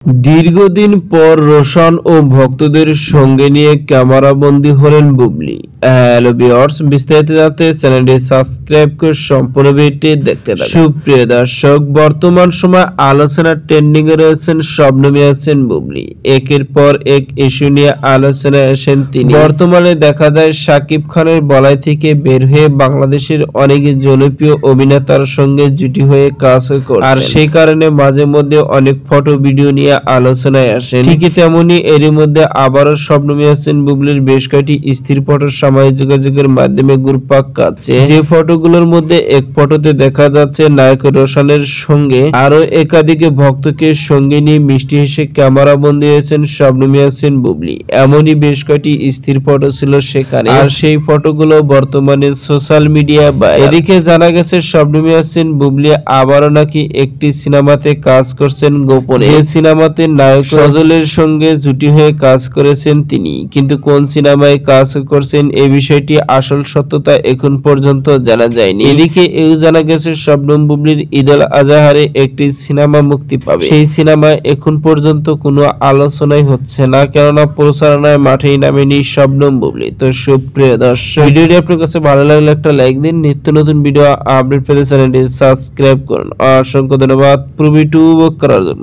দীর্ঘদিন পর রোশন ও ভক্তদের সঙ্গে নিয়ে ক্যামেরাবন্দী হলেন বুবলি। হ্যালো ভিউয়ার্স, বিস্তারিত জানতে চ্যানেলটি সাবস্ক্রাইব করে সম্পূর্ণ ভিডিওটি দেখতে থাকুন। সুপ্রিয় দর্শক, বর্তমান সময় আলোচনার ট্রেন্ডিং এ রয়েছেন শবনম ইয়াসমিন বুবলি। একের পর এক ইস্যু নিয়ে আলোচনায় আসেন তিনি। বর্তমানে দেখা যায় শাকিব খানের বলয় থেকে বের হয়ে বাংলাদেশের অনেক জনপ্রিয় অভিনেতার সঙ্গে জুটি হয়ে কাজ করছেন, আর সেই কারণে মাঝে মধ্যে অনেক ফটো ভিডিও নিয়ে আলোচনায় আসেন। ঠিকই তেমনি এরই মধ্যে আবারও শবনম ইয়াসমিন বুবলির বেশ কয়েকটি স্থির ফটো সামাজিক যোগাযোগের মাধ্যমে ঘুরপাক খাচ্ছে। যে ফটোগুলোর মধ্যে এক ফটোতে দেখা যাচ্ছে নায়ক রোশনের সঙ্গে আরো একাধিক ভক্তকে সঙ্গে নিয়ে মিষ্টি হেসে ক্যামেরা বন্দী হয়েছেন শবনম ইয়াসমিন বুবলি। এমনই বেশ কয়েকটি স্থির ফটো ছিল সেখানে, আর সেই ফটোগুলো বর্তমানে সোশ্যাল মিডিয়া বা এদিকে জানা গেছে শবনম ইয়াসমিন বুবলি আবারও নাকি একটি সিনেমাতে কাজ করছেন গোপনে। যে সিনেমাতে নায়ক সজলের সঙ্গে জুটি হয়ে কাজ করেছেন তিনি, কিন্তু কোন সিনেমায় কাজ করছেন এই বিষয়টি আসল সত্যতা এখন পর্যন্ত জানা যায়নি। এদিকে এও জানা গেছে শবনম বুবলির ঈদুল আজহারে একটি সিনেমা মুক্তি পাবে। সেই সিনেমায় এখন পর্যন্ত কোনো আলোচনাই হচ্ছে না, কেননা প্রচারণায় মাঠেই নামেনি শবনম বুবলি। তো সুপ্রিয় দর্শক, ভিডিওটি আপনার কাছে ভালো লাগলে একটা লাইক দিন। নিত্য নতুন ভিডিও আপডেট পেতে চ্যানেলটি সাবস্ক্রাইব করুন। অসংখ্য ধন্যবাদ পুরো ভিডিও করার জন্য।